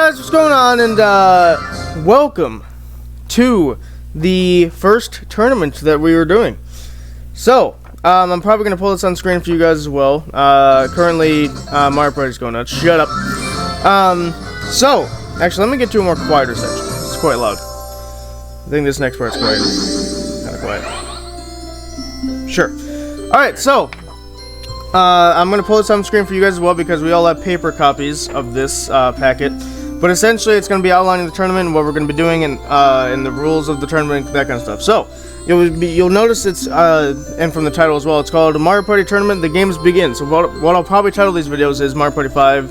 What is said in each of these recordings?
guys, what's going on? And welcome to the first tournament that we were doing. So, I'm probably going to pull this on screen for you guys as well. Currently, Mario Party's going nuts. Shut up. So, actually, let me get to a more quieter section. It's quite loud. I think this next part's quite kind of quiet. Sure. Alright, so, I'm going to pull this on screen for you guys as well because we all have paper copies of this packet. But essentially, it's going to be outlining the tournament and what we're going to be doing and the rules of the tournament, that kind of stuff. So, you'll notice it's, and from the title as well, it's called a Mario Party Tournament, The Games Begin. So what I'll probably title these videos is Mario Party 5,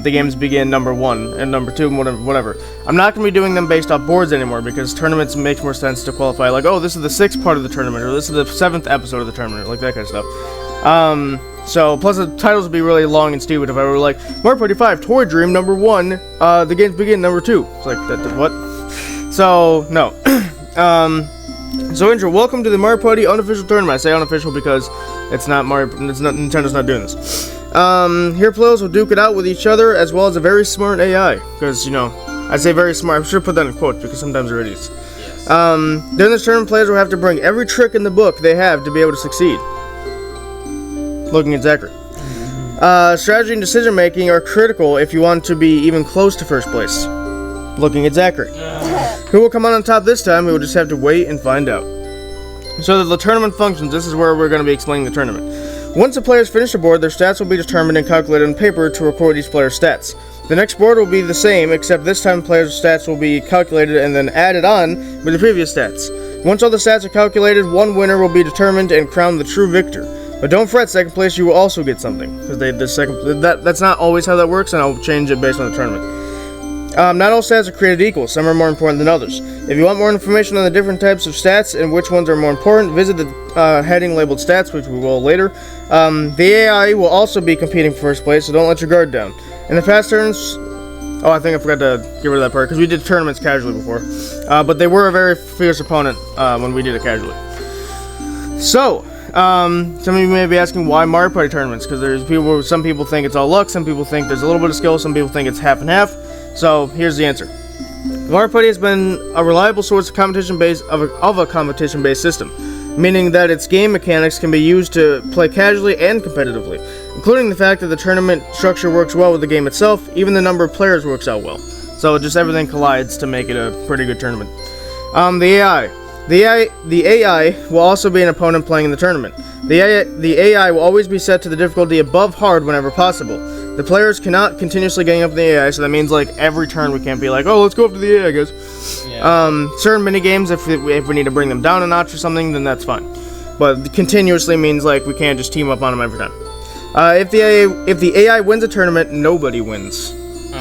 The Games Begin number 1 and number 2, whatever. I'm not going to be doing them based off boards anymore because tournaments make more sense to qualify, like, oh, this is the 6th part of the tournament, or this is the 7th episode of the tournament, like that kind of stuff. So, plus the titles would be really long and stupid if I were like, Mario Party 5, Toy Dream, number 1, The Games Begin, number 2. It's like, what? So, no. So intro, welcome to the Mario Party unofficial tournament. I say unofficial because it's not Nintendo's not doing this. Here players will duke it out with each other as well as a very smart AI. Because, you know, I say very smart, I should put that in quotes because sometimes they're idiots. During this tournament, players will have to bring every trick in the book they have to be able to succeed. Looking at Zachary. Strategy and decision making are critical if you want to be even close to first place. Looking at Zachary. Who will come on top this time? We will just have to wait and find out. So the tournament functions. This is where we're going to be explaining the tournament. Once the players finish the board, their stats will be determined and calculated on paper to record each player's stats. The next board will be the same, except this time players' stats will be calculated and then added on with the previous stats. Once all the stats are calculated, one winner will be determined and crowned the true victor. But don't fret, second place, you will also get something. Because that's not always how that works, and I'll change it based on the tournament. Not all stats are created equal. Some are more important than others. If you want more information on the different types of stats and which ones are more important, visit the heading labeled stats, which we will later. The AI will also be competing for first place, so don't let your guard down. In the past turns... Oh, I think I forgot to get rid of that part, because we did tournaments casually before. But they were a very fierce opponent when we did it casually. So... some of you may be asking why Mario Party tournaments, because some people think it's all luck, some people think there's a little bit of skill, some people think it's half and half. So here's the answer. Mario Party has been a reliable source of a competition-based system, meaning that its game mechanics can be used to play casually and competitively, including the fact that the tournament structure works well with the game itself. Even the number of players works out well. So just everything collides to make it a pretty good tournament. The AI will also be an opponent playing in the tournament. The AI will always be set to the difficulty above hard whenever possible. The players cannot continuously gang up the AI, so that means like every turn we can't be like, oh, let's go up to the AI, guys. Yeah. Certain mini games, if we need to bring them down a notch or something, then that's fine. But continuously means like we can't just team up on them every time. If the AI wins a tournament, nobody wins.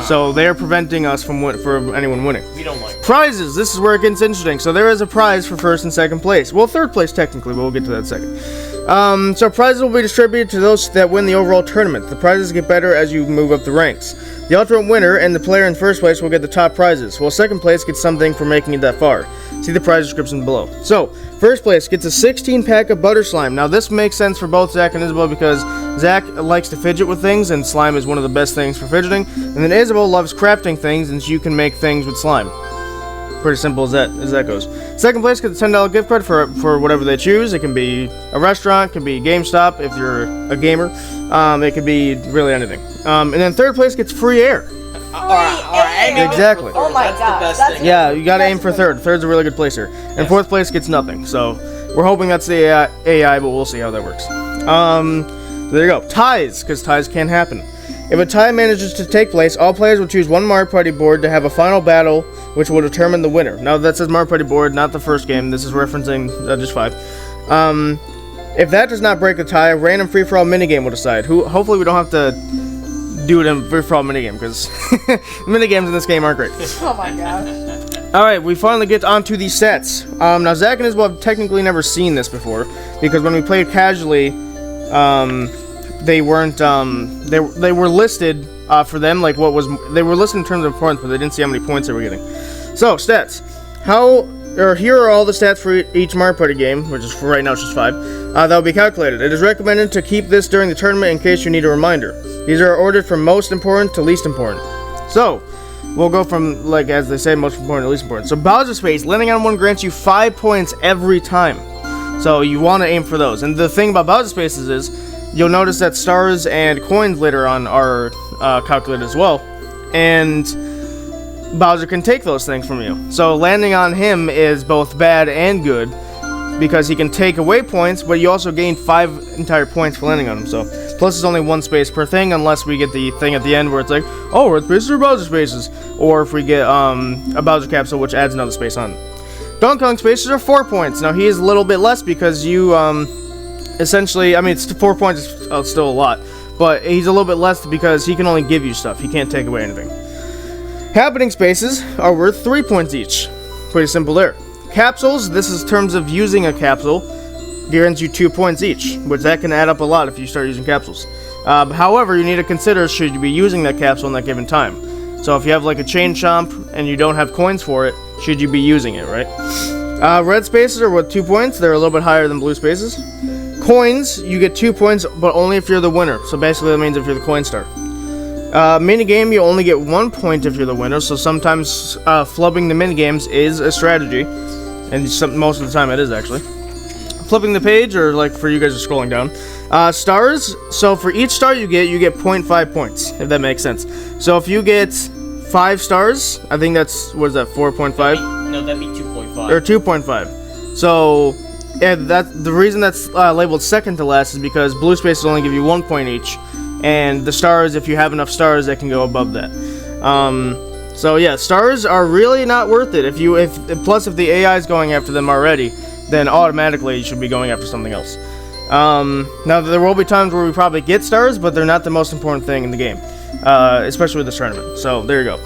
So they're preventing us from anyone winning. We don't like prizes. This is where it gets interesting. So there is a prize for first and second place. Well, third place technically, but we'll get to that in a second. So prizes will be distributed to those that win the overall tournament. The prizes get better as you move up the ranks. The ultimate winner and the player in first place will get the top prizes, while second place gets something for making it that far. See the prize description below. So, first place gets a 16-pack of butter slime. Now this makes sense for both Zach and Isabel because Zach likes to fidget with things, and slime is one of the best things for fidgeting. And then Isabel loves crafting things, and you can make things with slime. Pretty simple as that goes. Second place gets a $10 gift card for whatever they choose. It can be a restaurant, it can be GameStop if you're a gamer. It could be really anything. And then third place gets free air. Exactly. Oh my god. Yeah, you gotta aim for third. Third's a really good place here. And fourth place gets nothing. So we're hoping that's the AI, but we'll see how that works. There you go. Ties, because ties can happen. If a tie manages to take place, all players will choose one Mario Party board to have a final battle, which will determine the winner. Now that says Mario Party board, not the first game. This is referencing just 5. If that does not break the tie, a random free-for-all minigame will decide. Hopefully we don't have to do it in free-for-all minigame, because minigames in this game aren't great. Oh my gosh. Alright, we finally get onto these sets. Now Zach and Isabel have technically never seen this before, because when we played casually, they weren't, they were listed for them, like they were listed in terms of points, but they didn't see how many points they were getting. So, stats. Here are all the stats for each Mario Party game, which is for right now it's just 5, that will be calculated. It is recommended to keep this during the tournament in case you need a reminder. These are ordered from most important to least important. So, we'll go from, like, as they say, most important to least important. So Bowser Space, landing on one grants you 5 points every time. So you want to aim for those. And the thing about Bowser Spaces is, you'll notice that stars and coins later on are calculated as well. And Bowser can take those things from you. So landing on him is both bad and good, because he can take away points, but you also gain 5 entire points for landing on him. So plus there's only 1 space per thing, unless we get the thing at the end where it's like, oh, Earth Spaces or Bowser Spaces, or if we get a Bowser Capsule, which adds another space on. Donkey Kong Spaces are 4 points. Now he is a little bit less because you essentially, I mean, it's 4 points is still a lot, but he's a little bit less because he can only give you stuff. He can't take away anything. Happening Spaces are worth 3 points each. Pretty simple there. Capsules, this is in terms of using a capsule, guarantees you 2 points each, which that can add up a lot if you start using capsules. However, you need to consider should you be using that capsule in that given time. So if you have like a chain chomp and you don't have coins for it, should you be using it, right? Red spaces are worth 2 points. They're a little bit higher than blue spaces. Coins, you get 2 points, but only if you're the winner. So basically that means if you're the coin star. Minigame, you only get 1 point if you're the winner, so sometimes flubbing the minigames is a strategy. And most of the time it is, actually. Flipping the page, or like for you guys are scrolling down. Stars, so for each star you get 0.5 points, if that makes sense. So if you get 5 stars, I think that's, what is that, 4.5? No, that'd be 2.5. Or 2.5. So, yeah, the reason that's labeled second to last is because blue spaces only give you 1 point each. And the stars, if you have enough stars, that can go above that. So yeah, stars are really not worth it. Plus if the AI is going after them already, then automatically you should be going after something else. Now there will be times where we probably get stars, but they're not the most important thing in the game, especially with this tournament. So there you go.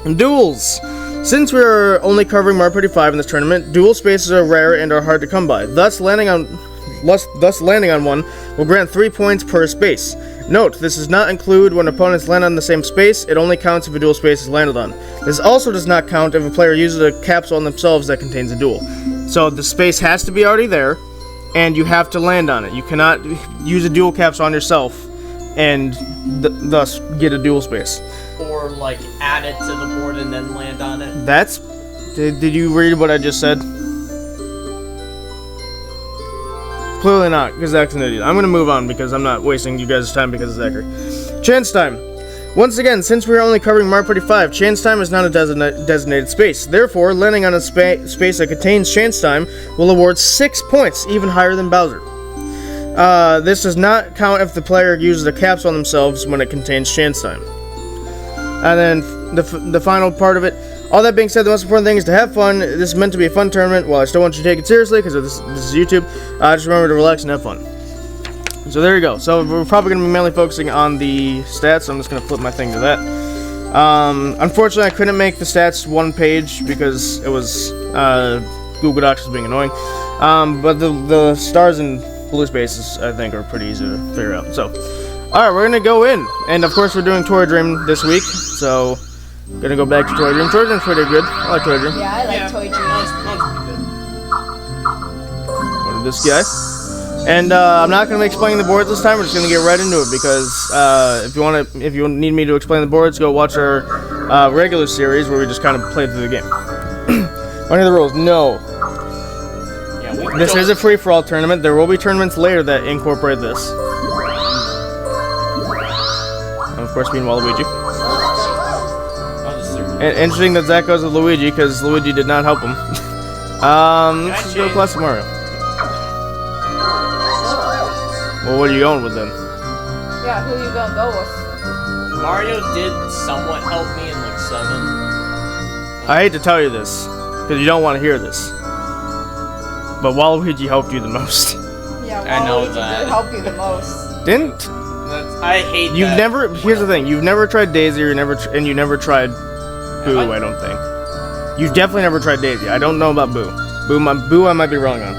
And duels. Since we're only covering Mario Party 5 in this tournament, dual spaces are rare and are hard to come by. Thus landing on one will grant 3 points per space. Note, this does not include when opponents land on the same space. It only counts if a dual space is landed on. This also does not count if a player uses a capsule on themselves that contains a duel. So the space has to be already there, and you have to land on it. You cannot use a dual capsule on yourself and thus get a dual space. Or like add it to the board and then land on it. Did you read what I just said? Clearly not, because Zach's an idiot. I'm going to move on because I'm not wasting you guys' time because of Zachary. Chance time. Once again, since we are only covering Mario Party 5, chance time is not a designated space. Therefore, landing on a space that contains chance time will award 6 points, even higher than Bowser. This does not count if the player uses a capsule on themselves when it contains chance time. And then the final part of it. All that being said, the most important thing is to have fun. This is meant to be a fun tournament. While I still want you to take it seriously, because this is YouTube, just remember to relax and have fun. So there you go. So we're probably going to be mainly focusing on the stats, so I'm just going to flip my thing to that. Unfortunately, I couldn't make the stats one page because it was Google Docs was being annoying. But the stars and blue spaces, I think, are pretty easy to figure out. So, alright, we're going to go in. And of course, we're doing Toy Dream this week, so gonna go back to Toy Dream. Toy Dream's pretty good. I like Toy Dream. Yeah, I like Toy Dream. Go to this guy. And I'm not gonna be explaining the boards this time. We're just gonna get right into it because if you need me to explain the boards, go watch our regular series where we just kind of play through the game. What are the rules? No. Yeah, this is a free-for-all tournament. There will be tournaments later that incorporate this. And of course, being Waluigi. And interesting that Zach goes with Luigi, because Luigi did not help him. Let's just go Classic Mario. Well, what are you going with then? Yeah, who you gonna go with? Mario did somewhat help me in like 7. I hate to tell you this, because you don't want to hear this. But Waluigi helped you the most. Yeah, I know Waluigi that. did help you the most. Didn't? I hate You've that. never. Here's the thing. You've never tried Daisy, and you never tried Boo. I don't think. You definitely never tried Daisy. I don't know about Boo. Boo, I might be wrong on.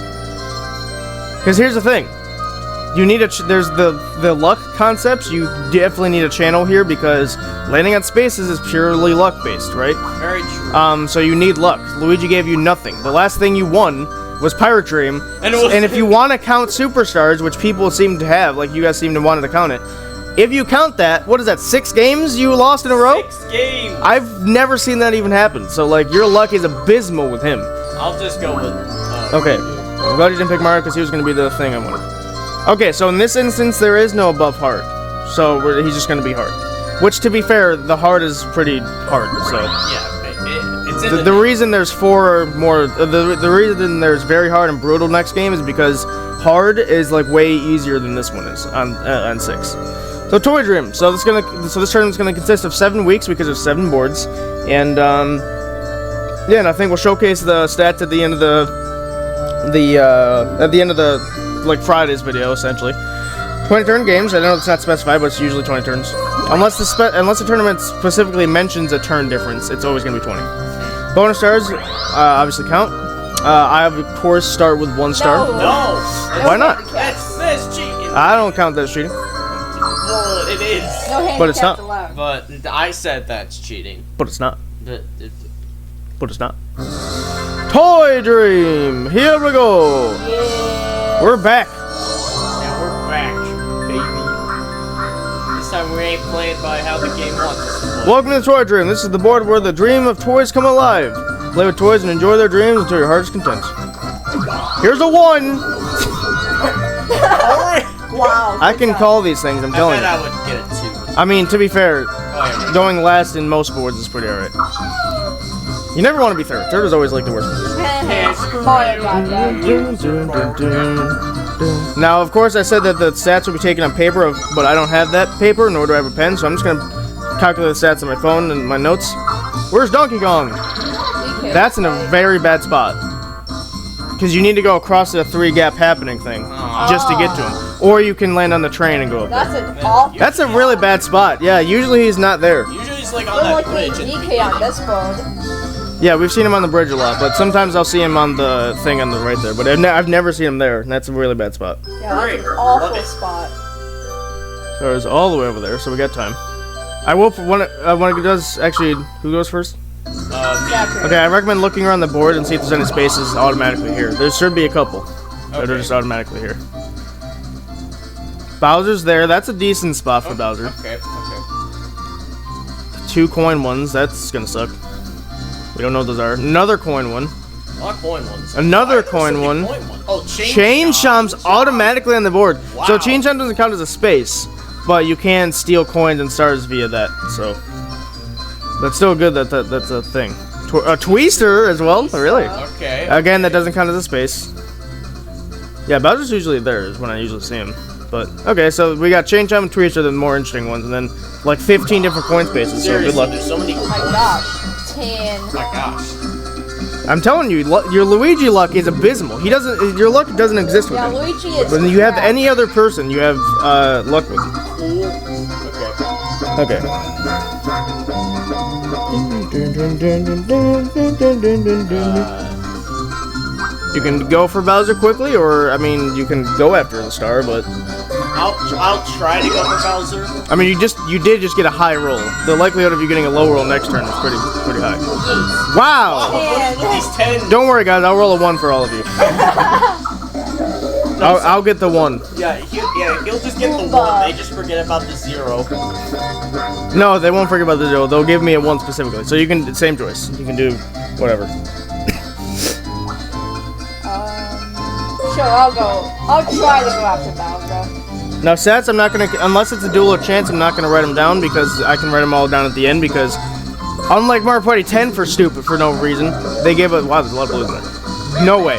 Because here's the thing. You need there's the luck concepts. You definitely need a channel here because landing on spaces is purely luck based, right? Very true. So you need luck. Luigi gave you nothing. The last thing you won was Pirate Dream. And if you want to count superstars, which people seem to have, like you guys seem to want to count it, If you count that, what is that? 6 games you lost in a row? 6 games. I've never seen that even happen. So like, your luck is abysmal with him. I'll just go with. Okay. I'm glad you didn't pick Mario because he was going to be the thing I wanted. Okay, so in this instance, there is no above hard. So he's just going to be hard. Which, to be fair, the hard is pretty hard. So Yeah, it's in the reason there's 4 more, the reason there's very hard and brutal next game is because hard is like way easier than this one is on 6. So Toy Dream. So this tournament's going to consist of 7 weeks because there's 7 boards, and yeah, and I think we'll showcase the stats at the end of the like Friday's video essentially. 20 turn games. I know it's not specified, but it's usually 20 turns. Unless the tournament specifically mentions a turn difference, it's always going to be 20. Bonus stars obviously count. I of course start with 1 star. No. Why not? That's cheating. I don't count that as cheating. Well, it is. No But it's not. allowed. But I said that's cheating. But it's not. But It's not. Toy Dream. Here we go. Yeah. We're back. yeah, we're back, baby. This time we ain't playing by how the game wants. Welcome to Toy Dream. This is the board where the dream of toys come alive. Play with toys and enjoy their dreams until your heart is content. Here's a 1. Wow. I can call these things, I'm I telling bet I you. would get a 2. I mean, to be fair, Oh, yeah. going last in most boards is pretty alright. You never want to be third. Third is always like the worst. Mario got that. Now, of course, I said that the stats will be taken on paper, but I don't have that paper, nor do I have a pen, so I'm just going to calculate the stats on my phone and my notes. Where's Donkey Kong? That's in a very bad spot. Because you need to go across the 3 gap happening thing just to get to him. Or you can land on the train and go up there. That's an awful. That's a really bad spot. Yeah, usually he's not there. Usually he's like on Look that like bridge. the and- DK on this board. Yeah, we've seen him on the bridge a lot, but sometimes I'll see him on the thing on the right there. But I've never seen him there, and that's a really bad spot. Yeah, that's Great. an Love awful it. spot. So it's all the way over there, so we got time. I will when it does actually. Who goes first? Zachary. Okay, I recommend looking around the board and see if there's any spaces automatically here. There should be a couple that are just automatically here. Bowser's there. That's a decent spot for Bowser. Okay. 2 coin ones. That's gonna suck. We don't know what those are. Another coin one. A lot of coin ones. Another Why are there so coin many one. coin ones? Oh, Chain Chomp's automatically on the board. So Wow. Chain Chomp doesn't count as a space, but you can steal coins and stars via that. So that's still good that that's a thing. A Twister as well, really. Okay. Again, that doesn't count as a space. Yeah, Bowser's usually there is when I usually see him. But okay, so we got Chain Chomp and Twister, the more interesting ones, and then like 15 different coin spaces. So Seriously, good luck. there's so many. Oh my gosh. 10. Oh my gosh. I'm telling you, your Luigi luck is abysmal. Your luck doesn't exist with Yeah, him. Luigi is. When you have crap. any other person, you have luck with. Okay. Okay. You can go for Bowser quickly, or I mean, you can go after the star, but I'll try to go for Bowser. I mean, you did just get a high roll. The likelihood of you getting a low roll next turn is pretty high. Wow! Man. These 10. Don't worry, guys. I'll roll a 1 for all of you. I'll get the 1. Yeah, he'll just get the 1. They just forget about the 0. No, they won't forget about the 0. They'll give me a 1 specifically. So you can same choice. You can do whatever. Sure, I'll go. I'll try to go after Bowser. Now stats, I'm not gonna, unless it's a duel or chance, I'm not gonna write them down because I can write them all down at the end because, unlike Mario Party 10 for no reason, they gave a, wow, there's a lot of blues in there. No way.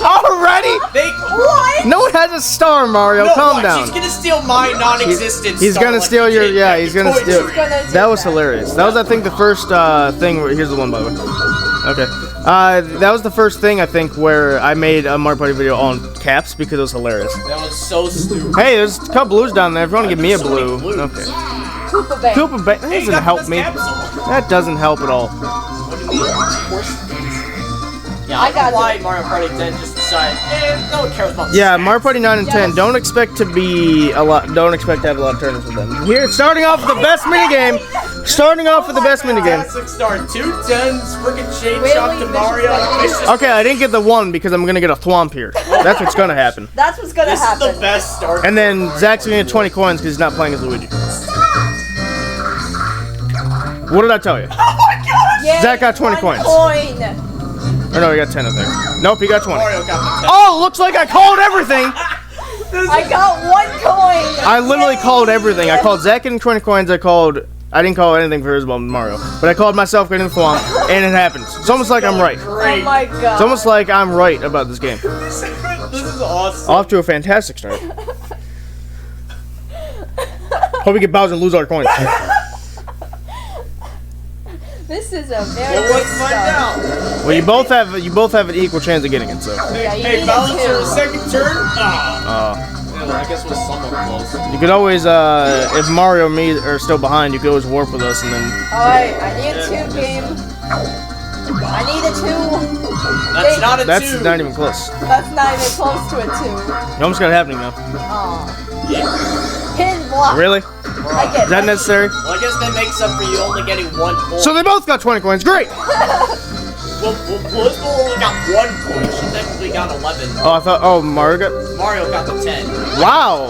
Already? What? No one has a star, Mario. No, Calm watch, down. He's gonna steal my non-existent He's star gonna like steal he your, did yeah, back he's in gonna Toy steal. Story. That was hilarious. That was, I think, the first thing where, here's the one, by the way. Okay. That was the first thing, I think, where I made a Mario Party video on caps because it was hilarious. That was so stupid. Hey, there's a couple blues down there. If you want to give me a So many blue. blues. Okay. Koopa Bank. Koopa Bank. That Hey, doesn't that's help me. Capsule. That doesn't help at all. What do you mean? Of course. Yeah, I I got got why it. Mario Party 10 just decided, no one cares about Yeah, stats. Mario Party 9 and 10. Yes. Don't expect to be a lot. Don't expect to have a lot of tournaments with them. Here, starting off with the best minigame. Starting off with the best minigame. Classic start. 2 10s, freaking chain Really? shot to Mario. Vicious. Okay, I didn't get the 1 because I'm gonna get a thwomp here. That's what's gonna happen. That's what's gonna This happen. is the best start. And then Zach's gonna get 20 coins because he's not playing as Luigi. What did I tell you? Oh my god! Yay, Zach got 20 one coins. Coin. Or no, he got 10, I think. Nope, he got 20. Mario got the 10. Oh, looks like I called everything! I got 1 coin. I literally Yay. called everything. I called Zach getting 20 coins. I didn't call anything for Isabel and Mario. But I called myself getting the thwomp, and it happens. It's almost like I'm right. Great. Oh my god. It's almost like I'm right about this game. This is awesome. Off to a fantastic start. Hope we get Bowser and lose our coins. This is a very Well, good let's find start. out. Well, you both have an equal chance of getting it. So Yeah, you Hey, need Bowser, it too. second turn. Ah. uh, Well, I guess we're somewhat close. you could always, if Mario and me are still behind, you could always warp with us, and then Alright, I need a 2 game. I need a 2. That's not a that's 2. not even close. That's not even close to a 2. You almost got it happening though. Aw. Hidden block. Really? I get Is that necessary? Well, I guess that makes up for you only getting 1 point. So they both got 20 coins. Great. Well, Isabel only got 1 point. She technically got 11. Oh, Mario got. Mario got the 10. Wow.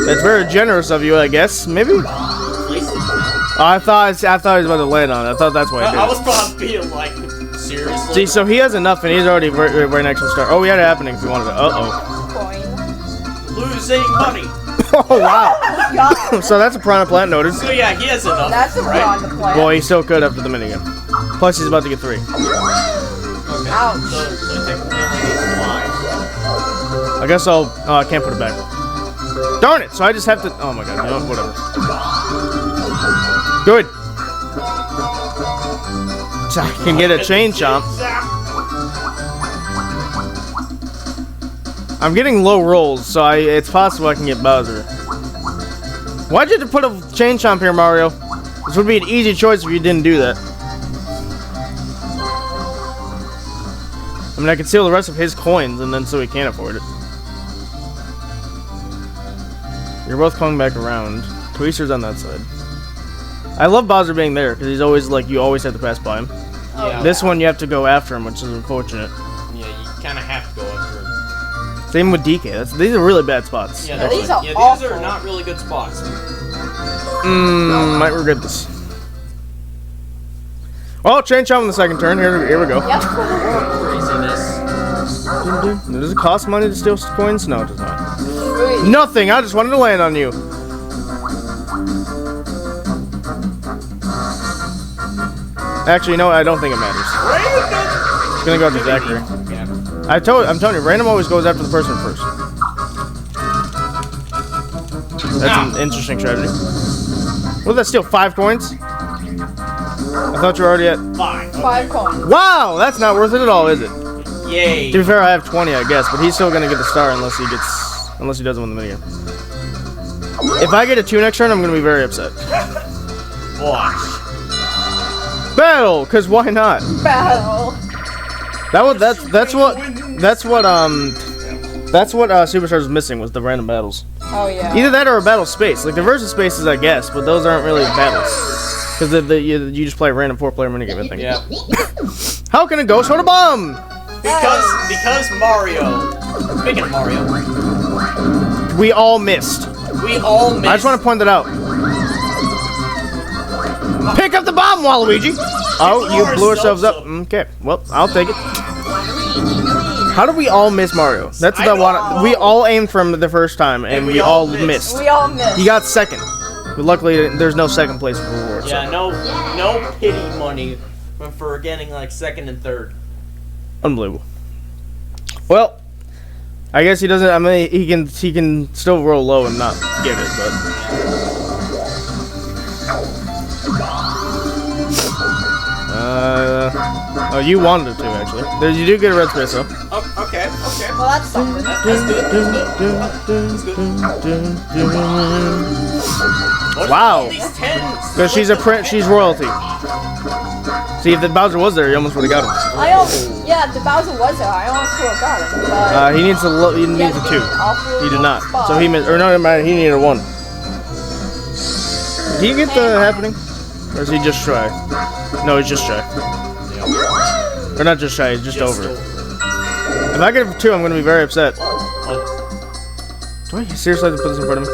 That's very generous of you, I guess. Maybe. Places now. Oh, I thought he was about to land on it. I thought that's why he I did. was probably being like, seriously? See, so he has enough, and he's already right next to the start. Oh, we had it happening if you wanted to. Uh-oh. Coin. Losing money. Oh, wow. God. So that's a Piranha Plant noted. So yeah, he has enough. That's a right? fraud to play. Well, he still could after the minigame. Plus, he's about to get 3. Okay. Ouch. So technically only needs 5. I guess I'll. Oh, I can't put it back. Darn it! So I just have to. Oh my god. You know, whatever. Good. So I can get a chain chomp. I'm getting low rolls, so it's possible I can get Bowser. Why'd you have to put a chain chomp here, Mario? This would be an easy choice if you didn't do that. I mean, I could steal the rest of his coins, and then so he can't afford it. You're both coming back around. Twister's on that side. I love Bowser being there, because he's always, like, you always have to pass by him. Yeah. This one, you have to go after him, which is unfortunate. Yeah, you kind of have to go after him. Same with DK. These are really bad spots. Yeah, Yeah, these are these awful. are not really good spots. Might regret this. Oh, chain chomp in the second turn. Here we go. Yep. Craziness. Does it cost money to steal coins? No, it does not. Sweet. Nothing. I just wanted to land on you. Actually, no, I don't think it matters. It's gonna go after Zachary. Yeah. I'm telling you, random always goes after the person first. That's an interesting strategy. What did that steal? 5 coins? I thought you were already at. 5. 5 coins. Wow, that's not worth it at all, is it? Yay. To be fair, I have 20, I guess, but he's still gonna get the star unless he doesn't win the minigame. If I get a 2 next turn, I'm gonna be very upset. Watch. Battle, cause why not? Battle. That's what Superstars was missing, was the random battles. Oh yeah. Either that or a battle space. Like the versus spaces, I guess, but those aren't really battles. Because you just play a random 4-player minigame, I think. Yeah. How can a ghost hold a bomb? Because Mario. Speaking of Mario, We all missed. we all missed. I just want to point that out. Pick up the bomb, Waluigi! Oh, you blew ourselves up. Okay, well, I'll take it. How did we all miss Mario? That's what I want. We all aimed from the first time, and we all missed. We all missed. He got second. But luckily, there's no second place for reward. So. Yeah, no pity money for getting like second and third. Unbelievable. Well, I guess he doesn't. I mean, he can still roll low and not get it, but. Oh, you wanted to actually. You do get a red space though. Oh, okay. Well, that's something. That's good. Wow. All these tens? Because she's she's royalty. See, if the Bowser was there, you almost would have got him. Yeah, the Bowser was there. I almost would have got him. But He needs a he needs a 2. He did not. So he missed. Or no, never mind. He needed a 1. Do you get the happening? Or is he just shy? No, he's just shy. Yeah. Or not just shy, he's just over. If I get it for 2, I'm gonna be very upset. Do I seriously have to put this in front of me?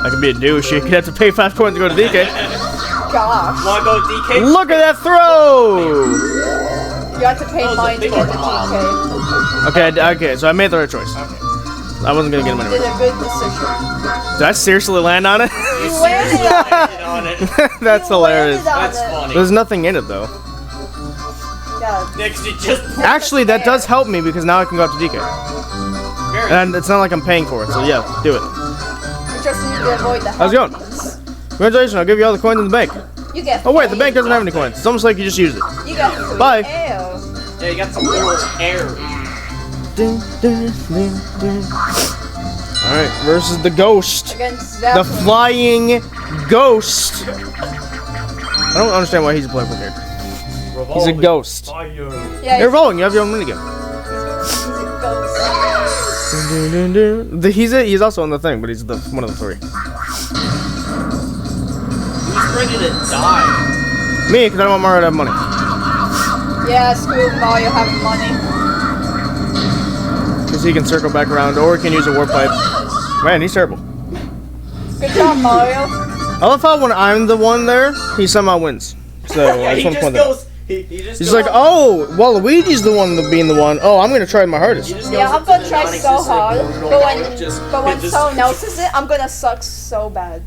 I could be a douche. You could have to pay 5 coins to go to DK. Gosh. Wanna go DK? Look at that throw! You have to pay money to get the DK. Okay, so I made the right choice. Okay. I wasn't gonna get him You did anyway. a good decision. Did I seriously land on it? You landed seriously landed on it. That's You hilarious. landed on That's it. funny. There's nothing in it though. Yeah. Next, it just Actually, that does help me because now I can go up to DK. very. And it's not like I'm paying for it, so yeah, do it. You just need to avoid the How's it going? hobbies. Congratulations, I'll give you all the coins in the bank. You get. Oh wait, the paid. bank doesn't have any coins. It's almost like you just used it. You get. Free. Bye. Ew. Yeah, you got some little air. Alright, versus the ghost. Against The Zachary. flying ghost. I don't understand why he's a playable character. He's a ghost. Fire. Yeah, You're rolling, you have your own minigame. he's a ghost. He's also on the thing, but he's one of the 3. Who's ready to die? Me, because I don't want Mario to have money. Yeah, screw Mario having money. Because he can circle back around, or he can use a warp pipe. Man, he's terrible. Good job, Mario. I love how when I'm the one there, he somehow wins. So Yeah, I he just want to just point that out. goes. He just He's goes like, oh, Waluigi's the one being the one. Oh, I'm gonna try my hardest. He just Yeah, goes I'm up gonna to try the so non-existent hard, portal but and just when hit this- someone notices it, I'm gonna suck so bad.